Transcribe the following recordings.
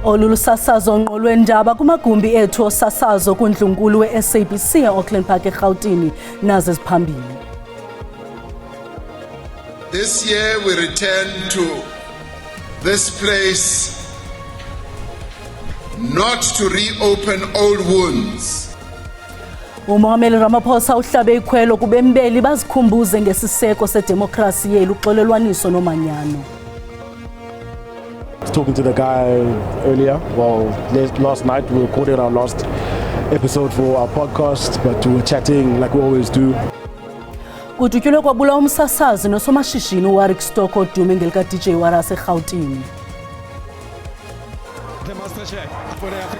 Olulusasazo ngqo lwendaba kumagumbi ethu osasazo kuNdlunkulu we-SABC e-Auckland Park eGauteng nazo eziphambili. This year we return to this place not to reopen old wounds. uMongameli Ramaphosa uhlabe ikhwelo kubembeli bazikhumbuze ngesiseko sedemokrasi yelu uxolelwaniso nomanyano. Talking to the guy earlier, last night we recorded our last episode for our podcast, but we were chatting like we always do. Kudutyulwe kwabula umsasazi nosomashishini uWarwick Stock odume ngelika DJ Warase eGauteng.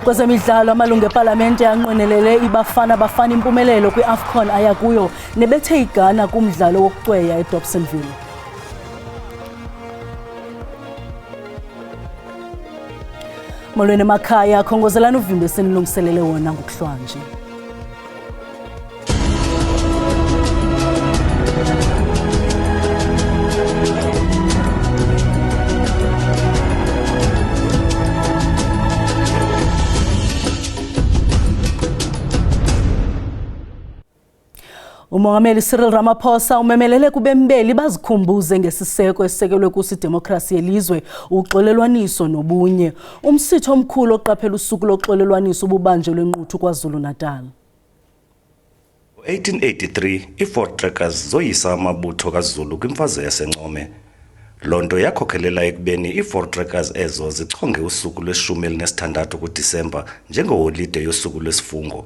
Kwezemidlalo amalungu eParlamente yanqwenelele iBafana impumelelo kwi-AFCON aya kuyo nebethe iGhana kumdlalo wokucweya eDobsonville. Molweni emakhaya khongozelana uvimbe senilungiselele wona ngokuhlwanje. uMongameli Cyril Ramaphosa umemelele kubembeli bazikhumbuze ngesiseko esisekelwe kusidemokrasi yelizwe uxolelwaniso nobunye. Umsitho omkhulu oqaphela usuku loxolelwaniso ububanjelwe eNquthu KwaZulu-Natal. 1883 iFortrekkers zoyisa amabutho kaZulu kwimfazwe yaseNcome. Lonto yakhokhelela ekubeni iFortrekkers ezo zichonge usuku lwe-16 kuDisemba njengeholide yosuku lwesifungo.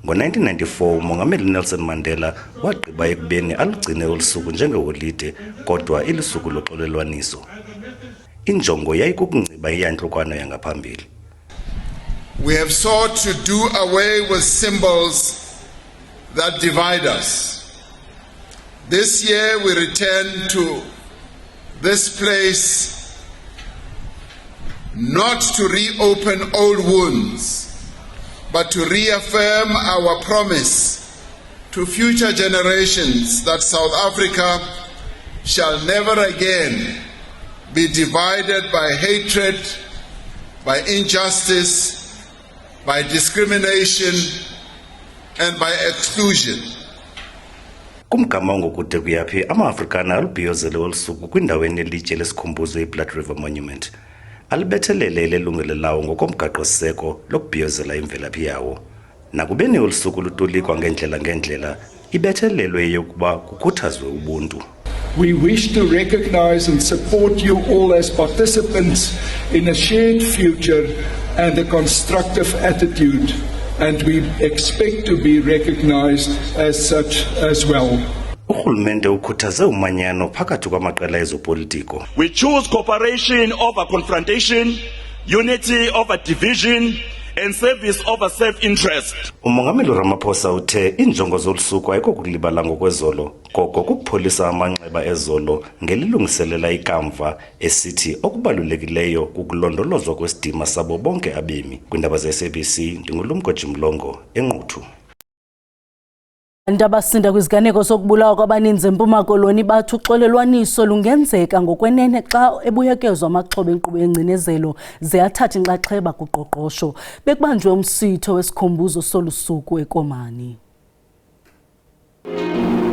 Ngo-1994 uMongameli Nelson Mandela wagqiba ekubeni alugcine olusuku njengeholide kodwa ilusuku loxolelwaniso. Injongo yayikukunciba iyantlukwana yangaphambili. We have sought to do away with symbols that divide us. This year we return to this place not to reopen old wounds, but to reaffirm our promise to future generations that South Africa shall never again be divided by hatred, by injustice, by discrimination, and by exclusion. Kumgama ngokude kuyaphi ama-Afrikaner alubhiyozele olusuku kwindaweni elitye lesikhumbuzo iBlood River Monument. Alibethelele ilungelo lawo ngokomgaqo-siseko lokubhiyozela imvelaphi yawo. Nakubeni olusuku lutolikwa ngendlela ibethelelwe yokuba kukhuthazwe ubuntu. We wish to recognize and support you all as participants in a shared future and a constructive attitude, and we expect to be recognized as such as well. Urhulumente ukhuthaze umanyano phakathi kwamaqela ezopolitiko. We choose cooperation over confrontation, unity over division, and service over self-interest. uMongameli Ramaphosa uthe injongo zolusuku ayikokulibala ngokwezolo koko kupholisa amanxeba ezolo ngelilungiselela ikamva esithi okubalulekileyo kukulondolozwa kwesidima sabo bonke abemi. Kwindaba ze-SABC ndingulumko Jimlongo eNquthu. Ndabasinda kwiziganeko sokubulawa kwabaninzi eMpuma Koloni bathi uxolelwaniso lungenzeka ngokwenene xa ebuyekezwa amaxhoba enkqubo yengcinezelo ziyathatha inxaxheba kuqoqosho. Bekubanjwe umsitho wesikhumbuzo solusuku eKomani.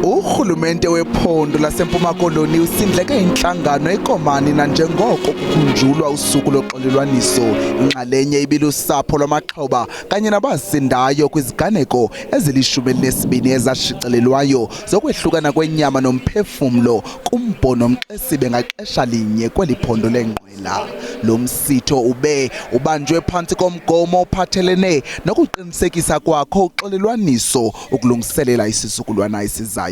Urhulumente wephondo laseMpuma Koloni usindleke inhlangano eKomani nanjengoko kukhunjulwa usuku loxolelwaniso. Inxalenye ibilusapho lwamaxhoba kanye nabasindayo kwiziganeko ezili-12 ezashicilelwayo zokwehlukana kwenyama nomphefumlo kumbhono Mxesibe ngaxesha linye kweli phondo lengqwela. Lo msitho ubanjwe phantsi komgomo ophathelene nokuqinisekisa kwakho uxolelwaniso ukulungiselela isisukulwana esizayo.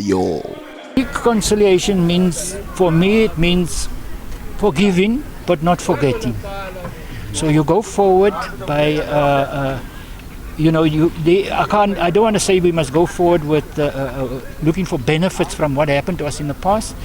Reconciliation means, for me, it means forgiving but not forgetting. So you go forward by, I don't want to say we must go forward with looking for benefits from what happened to us in the past,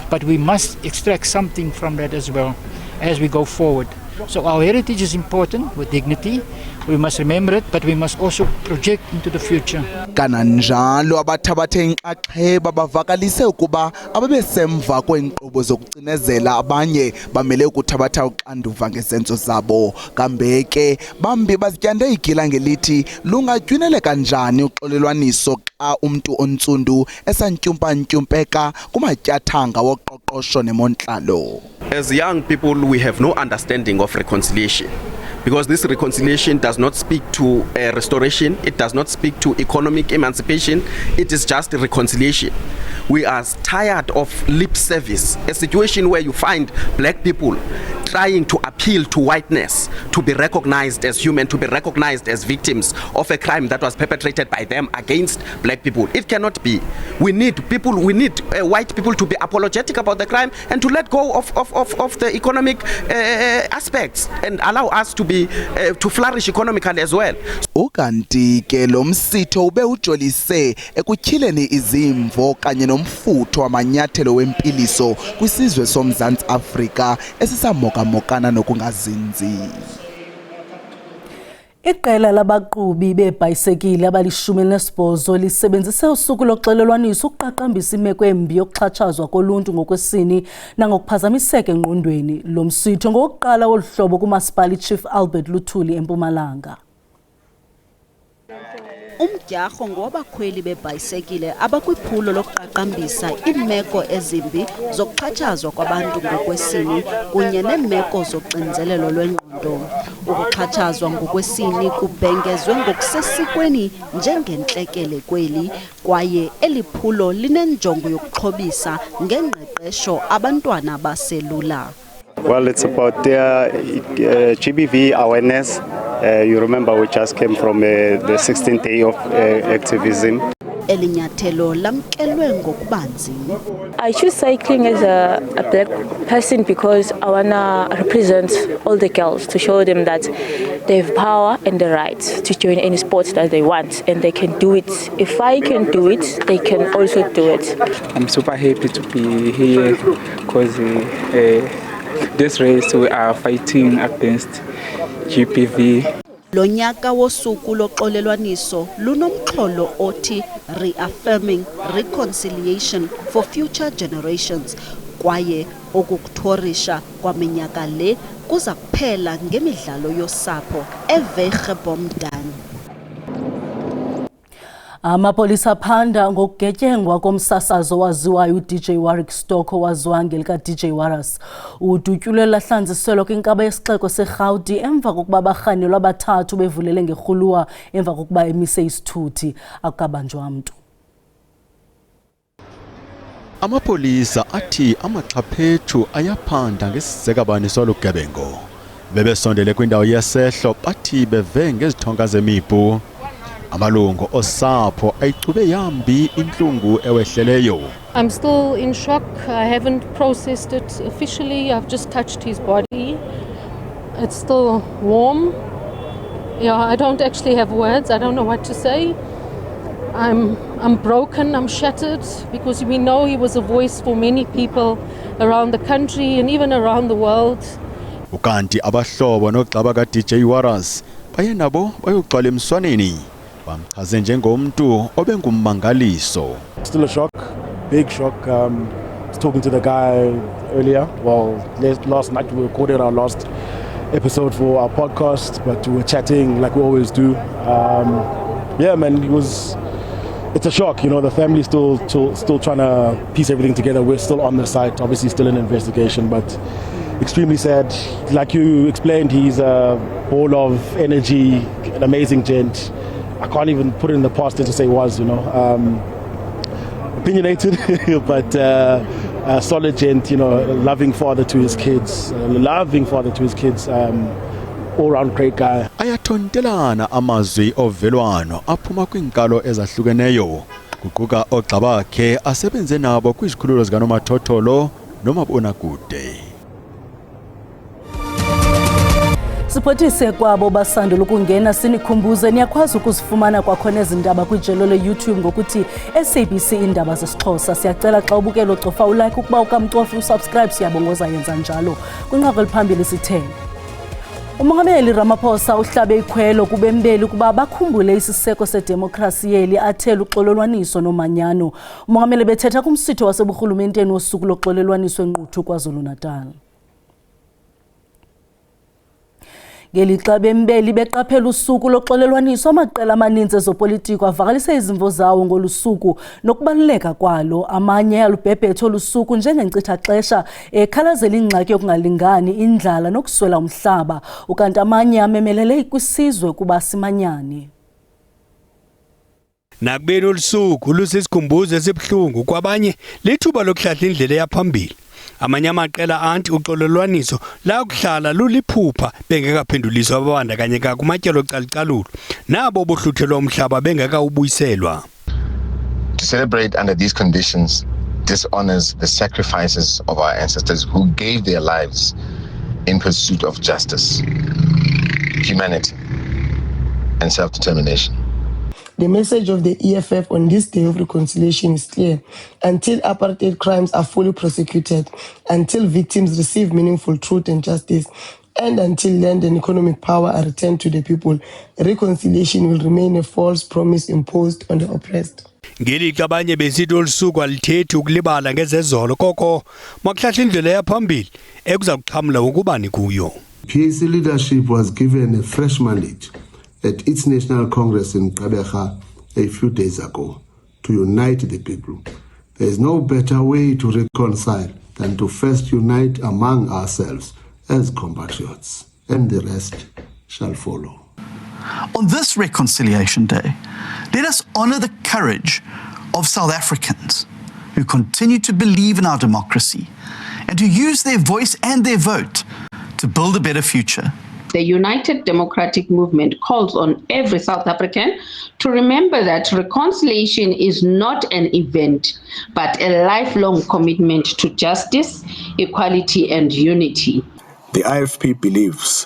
but we must extract something from that as well as we go forward. So our heritage is important with dignity. We must remember it, but we must also project into the future. Kananjalo abathabathe inxaxheba bavakalise ukuba ababesemva kweenkqubo zokucinezela abanye bamele ukuthabatha uxanduva ngezenzo zabo. Kambe ke bambi bazityande igila ngelithi lungatyunele kanjani uxolelwaniso xa umntu ontsundu esantyumpa-ntyumpeka kumatyathanga woqoqosho nemontlalo. As young people, we have no understanding of reconciliation. Because this reconciliation does not speak to restoration, it does not speak to economic emancipation, it is just reconciliation. We are tired of lip service, a situation where you find black people trying to appeal to whiteness, to be recognized as human, to be recognized as victims of a crime that was perpetrated by them against black people. It cannot be. We need white people to be apologetic about the crime and to let go of the economic aspects and allow us to flourish economically as well. Ukanti ke lo msitho ube ujolise ekutyhileni izimvo kanye nomfutho wamanyathelo wempiliso kwisizwe soMzantsi Afrika esisamokana nokungazinzi. Iqela labaqhubi beebhayisekile abali-18 lisebenzise usuku loxolelwaniso ukuqaqambisa imeko embi yokuxhatshazwa koluntu ngokwesini nangokuphazamiseka engqondweni. Lo msitho ngowokuqala wolu hlobo kuMasipala Chief Albert Luthuli eMpumalanga. Umdyarho ngowabakhweli bebhayisekile abakwiphulo lokuqaqambisa iimeko ezimbi zokuxhatshazwa kwabantu ngokwesini kunye neemeko zoxinzelelo lwengqondo. Ukuxhatshazwa ngokwesini kubhengezwe ngokusesikweni njengentlekele kweli kwaye eli phulo linenjongo yokuxhobisa ngengqeqesho abantwana abaselula. Well, it's about GBV awareness. You remember we just came from the 16th day of activism. Elinyathelo lamkelwe ngokubanzi. I choose cycling as a black person because I wanna represent all the girls to show them that they have power and the right to join any sport that they want and they can do it. If I can do it, they can also do it. I'm super happy to be here because this race we are fighting against GBV. Lonyaka wosuku loxolelwaniso lunomxholo othi reaffirming reconciliation for future generations kwaye okukuthorisha kwaminyaka le kuza kuphela ngemidlalo yosapho eVegebomdani. Amapolisa phanda ngokugetyengwa komsasazo waziwayo uDJ Warwick Stock owaziwa ngelika DJ Waras. Udutyulwe lahlanziselwa kwinkaba yesixeko seRhawuti emva kokuba abarhanelwa abathathu bevulele ngerhuluwa emva kokuba emise isithuthi akabanjwa mntu. Amapolisa athi amaxhaphethu ayaphanda ngesizekabani solugebengo. Bebesondele kwindawo yesehlo bathi beve ngezithonga zemiphu. Amalungu osapho ayicube yambi inhlungu ewehleleyo. I'm still in shock. I haven't processed it officially. I've just touched his body. It's still warm. Yeah, I don't actually have words. I don't know what to say. I'm broken, I'm shattered because we know he was a voice for many people around the country and even around the world. Ukanti abahlobo nogxaba ka DJ Waras baye nabo bayogcwala emswaneni. Bamchaze njengomntu obengummangaliso. Still a shock, big shock. I was talking to the guy earlier. Well, last night we recorded our last episode for our podcast, but we were chatting like we always do. Yeah, man, it's a shock. You know, the family's still trying to piece everything together. We're still on the site, obviously still in investigation, but extremely sad. Like you explained, he's a ball of energy, an amazing gent. I can't even put it in the past tense to say was, you know. Opinionated, but a solid gent, you know, loving father to his kids, all-round great guy. Ayathontelana amazwi ovelwano aphuma kwinkalo ezahlukeneyo. Kuquka ogxa bakhe asebenze nabo kwizikhululo zikaNomathotholo nomabonakude. Sipothise kwabo basandula ukungena sinikhumbuze niyakwazi ukuzifumana kwakhona ezindaba kwijelo le-YouTube ngokuthi SABC Indaba zesiXhosa. Siyacela xa ubukela ucofa ulike ukuba ukamcofi usubscribe siyabongoza yenza njalo. Kwinqaku eliphambili sithele. Umongameli Ramaphosa uhlabe ikhwelo kubembeli kuba bakhumbule isiseko sedemokrasi yeli athela uxolelwaniso nomanyano. Umongameli bethetha kumsitho waseburhulumenteni wosuku loxolelwaniso eNquthu KwaZulu-Natal. Ngelixa bembeli beqaphela usuku loxolelwaniso, amaqela amaninzi ezopolitiko avakalise izimvo zawo ngolusuku nokubaluleka kwalo. Amanye alubhebhethe olusuku njengenkcitha xesha ekhalazela ingxaki yokungalingani, indlala nokuswela umhlaba, ukanti amanye amemelele kwisizwe kuba simanyane. Nakubeni olusuku lusisikhumbuzo esibuhlungu kwabanye lithuba lokuhlahla indlela yaphambili. Amanye amaqela anti uxolelwaniso la kuhlala luliphupha bengekaphenduliswa ababandakanyeka kumatyelo ocalucalulo nabo bohluthelwa umhlaba bengekawubuyiselwa. To celebrate under these conditions dishonors the sacrifices of our ancestors who gave their lives in pursuit of justice, humanity, and self-determination. The message of the EFF on this day of reconciliation is clear. Until apartheid crimes are fully prosecuted, until victims receive meaningful truth and justice, and until land and economic power are returned to the people, reconciliation will remain a false promise imposed on the oppressed. Ngelixa abanye besithi olusuku alithethi ukulibala ngezezolo koko makuhlahla indlela yaphambili ekuza kuxhamla ukubani kuyo. PAC leadership was given a fresh mandate at its National Congress in Gqeberha a few days ago to unite the people. There is no better way to reconcile than to first unite among ourselves as compatriots, and the rest shall follow. On this Reconciliation Day, let us honour the courage of South Africans who continue to believe in our democracy and who use their voice and their vote to build a better future. The United Democratic Movement calls on every South African to remember that reconciliation is not an event, but a lifelong commitment to justice, equality, and unity. The IFP believes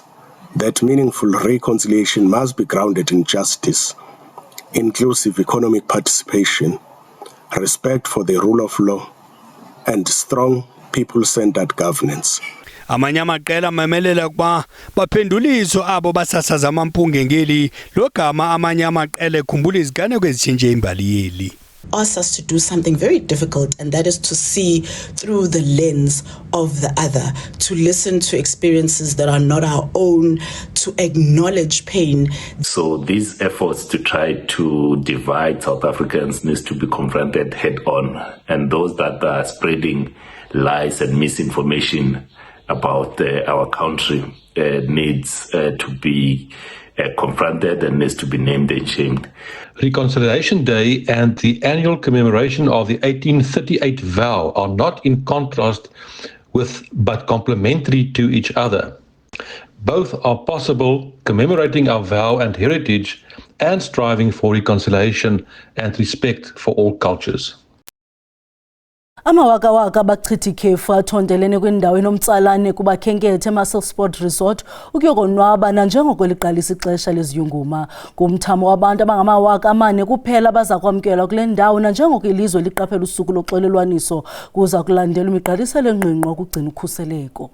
that meaningful reconciliation must be grounded in justice, inclusive economic participation, respect for the rule of law, and strong people-centered governance. Amanye amaqela amemelela kuba baphenduliswe abo basasaza amampunge ngeli logama amanye amaqela ekhumbula iziganeko ezitshintshe imbali yeli. Asks us to do something very difficult, and that is to see through the lens of the other, to listen to experiences that are not our own, to acknowledge pain. So these efforts to try to divide South Africans needs to be confronted head on, and those that are spreading lies and misinformation about our country needs to be confronted and needs to be named and shamed. Reconciliation Day and the annual commemoration of the 1838 vow are not in contrast with but complementary to each other. Both are possible, commemorating our vow and heritage and striving for reconciliation and respect for all cultures. Amawakawaka abachitha ikhefu athondelene kwindawo enomtsalane kubakhenkethi eMuscle Sport Resort ukuyokonwaba nanjengoko liqalisa ixesha leziyunguma. Kumthamo wabantu abangamawaka-4 kuphela baza kwamkelwa kule ndawo nanjengoko ilizwe liqaphela usuku loxolelwaniso kuza kulandela imiqaliselo engqingqwa ukugcina ukhuseleko.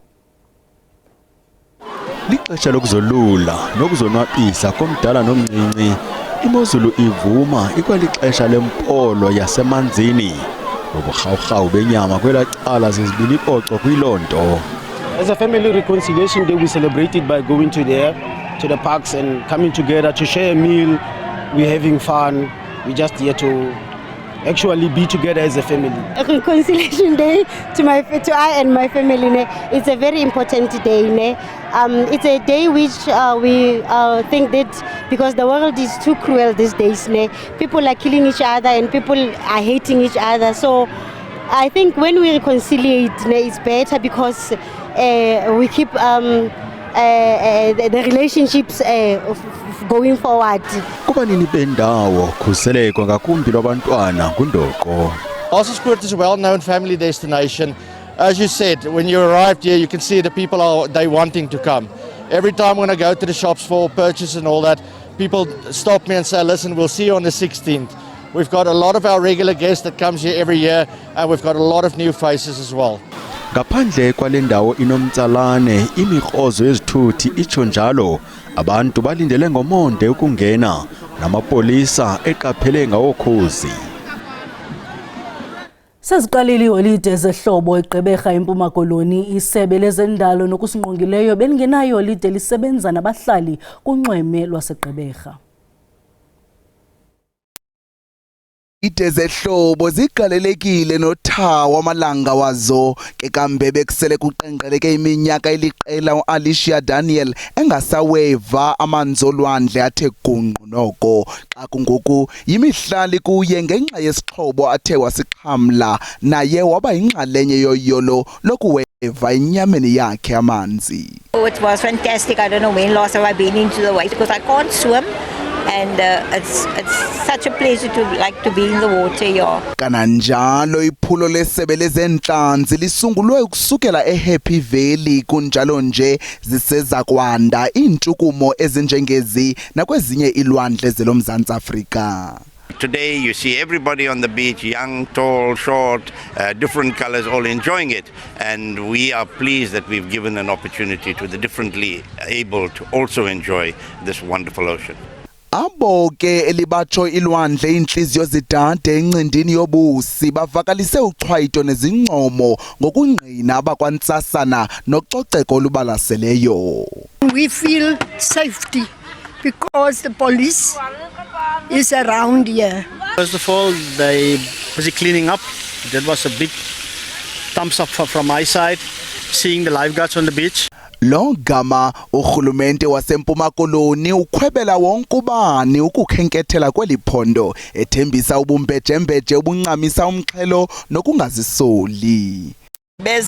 Lixesha lokuzolula nokuzonwabisa komdala nomncinci. Imozulu ivuma ikwalixesha lempolo yasemanzini. benyama kwela cala zezibili ipoco kwilonto. As a family reconciliation day, we celebrate it by going to the parks and coming together to share a meal. We're having fun. We're just here to actually be together as a family. A reconciliation day to I and my family. It's a very important day. It's a day which we think that because the world is too cruel these days. People are killing each other and people are hating each other. So I think when we reconcile, it's better because we keep the relationships going forward. Kubanini bendawo khuseleko ngakumbi lwabantwana kundoqo. Musselsport is a well-known family destination. As you said, when you arrived here, you can see the people they wanting to come. Every time when I go to the shops for purchase and all that, people stop me and say, listen, we'll see you on the 16th. We've got a lot of our regular guests that comes here every year, and we've got a lot of new faces as well. Ngaphandle kwalendawo inomtsalane imikrozo yezithuthi itsho njalo abantu balindele ngomonde ukungena namapolisa eqaphele ngawokhozi. Seziqalile iholide zehlobo eGqeberha eMpuma Koloni. Isebe lezendalo nokusingqongileyo belingenayo iholide lisebenza nabahlali kunxweme lwaseGqeberha. Ide zehlobo zigalelekile nothawa amalanga wazo ke kambe bekusele kuqenqeleke iminyaka eliqela uAlicia Daniel engasaweva amanzi olwandle athe gunqu noko xa kungoku yimihlali kuye ngenxa yesixhobo athe wasixhamla naye waba inxalenye yoyolo lokuweva inyameni yakhe amanzi. Oh, it was fantastic. I don't know when last have I been into the water because I can't swim. And it's such a pleasure to be in the water here. Kananjalo iphulo lesebe lezentlanzi lisungulwe ukusukela eHappy Valley kunjalo nje ziseza kwanda iintshukumo ezinjengezi nakwezinye ilwandle zelomzantsi Afrika. Today you see everybody on the beach, young, tall, short, different colors, all enjoying it. And we are pleased that we've given an opportunity to the differently able to also enjoy this wonderful ocean. Abo ke elibatsho ilwandle inhliziyo zidade encindini yobusi bavakalise uchwayito nezingcomo ngokungqina abakwantsasana nococeko olubalaseleyo. We feel safety because the police is around here. First of all, they busy cleaning up. That was a big thumbs up from my side, seeing the lifeguards on the beach. Lo gama urhulumente waseMpuma Koloni ukhwebela wonke ubani ukukhenkethela kweliphondo ethembisa ubumbejembeje obuncamisa umxhelo nokungazisoli. Beze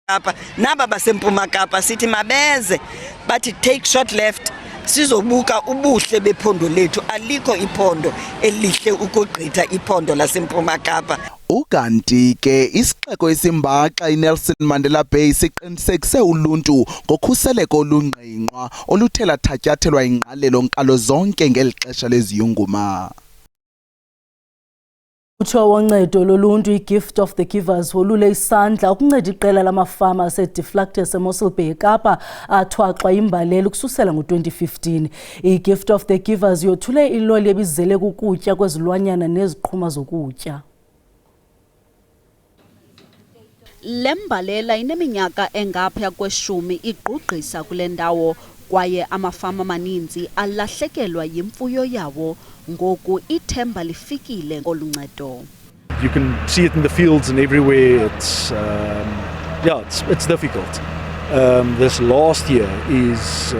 Kapa naba baseMpuma Kapa sithi mabeze bathi take short left sizobuka ubuhle bephondo lethu. Alikho iphondo elihle ukugqitha iphondo laseMpuma Kapa. Ukanti ke isixeko esimbaxa iNelson Mandela Bay siqinisekise uluntu ngokhuseleko olungqingqwa oluthela thatyathelwa ingqalelo nkalo zonke ngeli xesha leziyunguma. Utsho woncedo loluntu iGift of the Givers wolule isandla ukunceda iqela lamafama aseDeflectus eMossel Bay eKapa athwaxwa imbalela ukususela ngo-2015. iGift of the Givers yothule iloli ebizele kukutya kwezilwanyana neziqhuma zokutya. Lembalela ineminyaka engaphaya kweshumi igqugqisa kule ndawo kwaye amafama amaninzi alahlekelwa yimfuyo yawo ngoku ithemba lifikile ngoluncedo. You can see it in the fields and everywhere. It's difficult. This last year is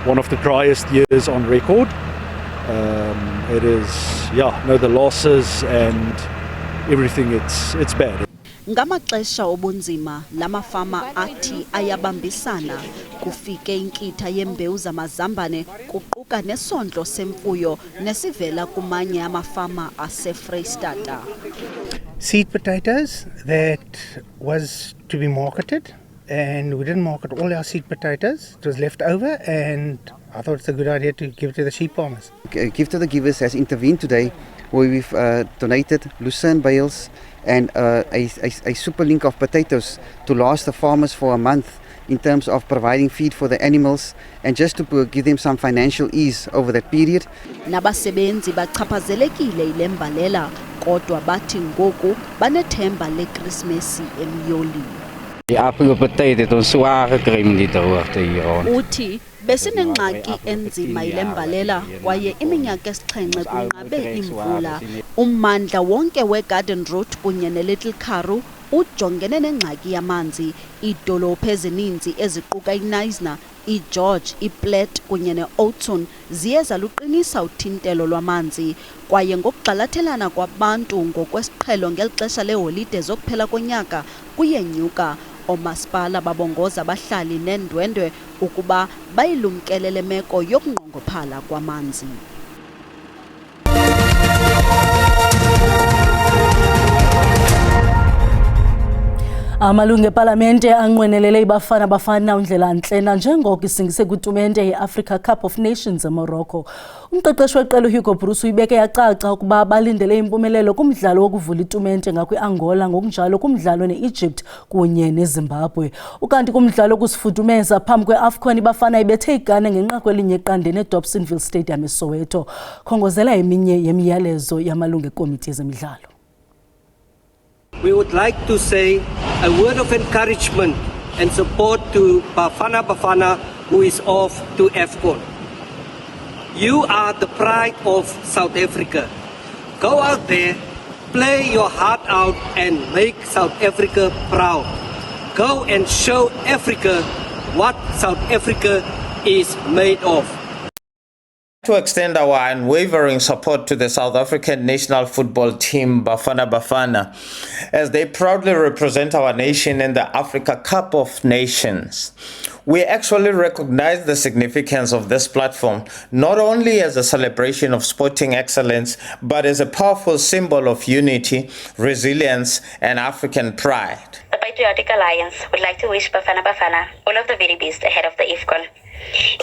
one of the driest years on record. It is the losses and everything, it's bad. Ngamaxesha obunzima lamafama athi ayabambisana kufike inkitha yembewu zamazambane kuquka nesondlo semfuyo nesivela kumanye amafama aseFreystata. Seed potatoes that was to be marketed, and we didn't market all our seed potatoes. It was left over, and I thought it's a good idea to give it to the sheep farmers. Gift of the Givers has intervened today where we've donated lucerne bales and a super link of potatoes to last the farmers for a month in terms of providing feed for the animals and just to give them some financial ease over that period. Nabasebenzi bachaphazelekile ilembalela kodwa bathi ngoku banethemba leKrismesi emyoli. Die afgelopen tijd het ons zwaar gekry met die hoogte hier. Uthi besinengxaki enzima ilembalela kwaye iminyaka esixhenxe kunqabe imvula. Ummandla wonke weGarden Route kunye neLittle Karoo ujongene nengxaki yamanzi. Iidolophu ezininzi eziquka iNyasa, iGeorge, iPlatte kunye neOudtshoorn ziye zaluqinisa uthintelo lwamanzi kwaye ngokugxalathelana kwabantu ngokwesiqhelo ngeli xesha leholide zokuphela konyaka kuyenyuka. Omasipala babongoza abahlali neendwendwe ukuba bayilumkelele meko yokunqongophala kwamanzi. Amalungu eParlamente anqwenelele iBafana Bafana uNdlelantle nanjengoko isingise kwitumente yeAfrica Cup of Nations eMorocco. Umqeqeshi weqela Hugo Bruce uyibeke yacaca ukuba balindele impumelelo kumdlalo wokuvula itumente ngakwiAngola ngokunjalo kumdlalo neEgypt kunye neZimbabwe. Ukanti kumdlalo kusifudumeza phambi kweAfcon iBafana ibethe iGhana ngenqaku elinye eqandeni eDobsonville Stadium eSoweto. Khongozela eminye yemiyalezo yamalungu ekomiti yezemidlalo. We would like to say a word of encouragement and support to Bafana Bafana, who is off to AFCON. You are the pride of South Africa. Go out there, play your heart out and make South Africa proud. Go and show Africa what South Africa is made of. To extend our unwavering support to the South African national football team Bafana Bafana as they proudly represent our nation in the Africa Cup of Nations. We actually recognize the significance of this platform not only as a celebration of sporting excellence but as a powerful symbol of unity, resilience and African pride. The Patriotic Alliance would like to wish Bafana Bafana all of the very best ahead of the AFCON.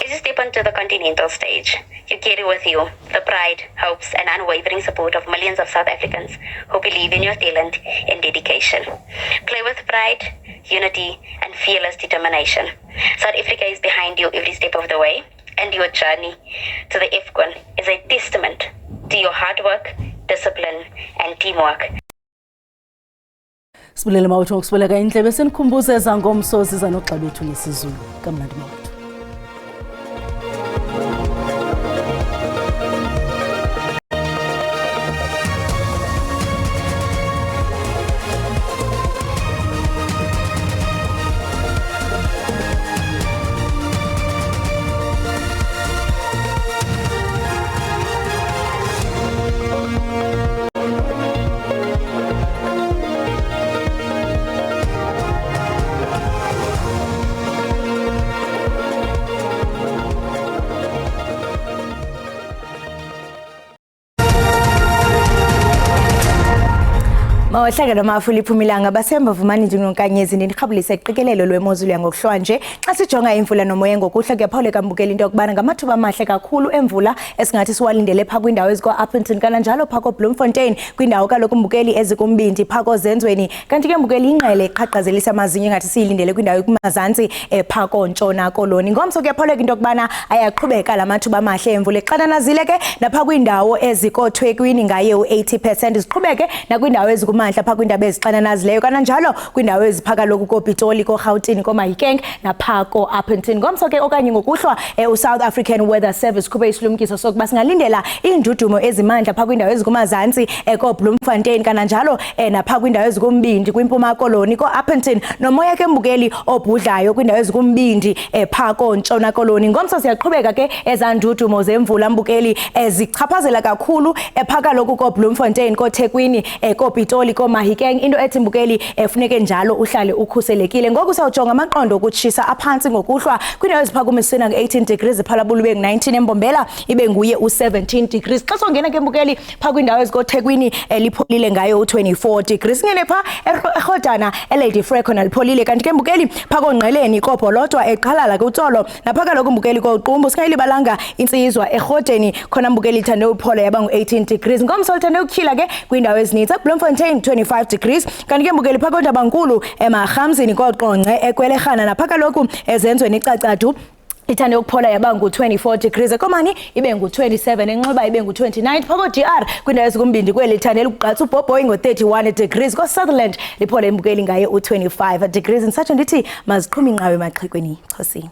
As you step onto the continental stage, you carry with you the pride, hopes and unwavering support of millions of South Africans who believe in your talent and dedication. Play with pride, unity and fearless determination. South Africa is behind you every step of the way, and your journey to the AFCON is a testament to your hard work, discipline and teamwork. Sibulele mawethu ngokusibeleka indlebe senikhumbuze ezangomso siza noxa bethu ngesizulu. Kamnandi mawethu. Mawahlangana mafuli iphumilanga basemba vumani njengonkanyezi ndikhabulise iqikelelo lwemozulu yangokuhlwa nje xa sijonga imvula nomoya ngokuhla kuyaphawuleka mbukela into yokubana ngamathuba amahle kakhulu emvula esingathi siwalindele pha kwindawo eziko-Upington kananjalo pha ko-Bloemfontein kwindawo kaloku mbukeli ezikumbindi pha kozenzweni kanti ke mbukeli ingqele iqhaqhazelisa amazinyo engathi siyilindele kwindawo ekumazantsi pha kontshona koloni ngomso kuyaphawuleka into yokubana ayaqhubeka la mathuba amahle emvula exananazile ke napha kwindawo ezikoThekwini ngaye u-80% ziqhubeke nakwindawo ezikumandla pha kwindaba ezixananazileyo kananjalo kwindawo ezipha kaloku koPitoli koGauteng koMahikeng napha ko-Upington ngomso ke okanye ngokuhlwa uSouth African Weather Service kube isilumkiso sokuba singalindela iindudumo ezimandla pha kwindawo ezikumazantsi koBloemfontein kananjalo napha kwindawo ezikumbindi kwimpuma koloni ko-Upington nomoya ke mbukeli obhudlayo kwindawo ezikumbindi pha kontshona koloni ngomso siyaqhubeka ke ezandudumo zemvula mbukeli ezichaphazela kakhulu pha kaloku koBloemfontein koThekwini koPitoli koMahikeng into ethi mbukeli efuneke njalo uhlale ukhuselekile ngoku sawujonga amaqondo okutshisa aphansi ngokuhlwa kwindawo ezipha kumisina nge-18 degrees iphalabula ube ngu-19 embombela ibe nguye u-17 degrees xa songena ke mbukeli pha kwindawo ezikoThekwini lipholile ngayo u-24 degrees ngene pha eRhodana eLady Frekona lipholile kanti ke mbukeli pha koNgqeleni koBholodwa eqhalala kuTsolo napha kaloku mbukeli koQumbu singayilibalanga insizwa eRhodeni khona mbukeli ithande uphola yaba ngu-18 degrees ngomso lithande ukutyhila ke kwindawo ezininzi eBloemfontein 25 degrees kanti ke mbukeli pha koNdabankulu eMarhamzini koQongce eKwelerhana napha kaloku ezenzweni icacadu ithande ukuphola yaba ngu-24 degrees eKomani ibe ngu-27 enxeba ibe ngu-29 pha ko-DR kwindawo ezikumbindi kweli lithandela ukugqatsa uBhoboyi ngo-31 degrees ko-Sutherland liphole imbukeli ngaye u-25 degrees ndisatsho ndithi maziqhume inqawe emaxhekweni xhosini.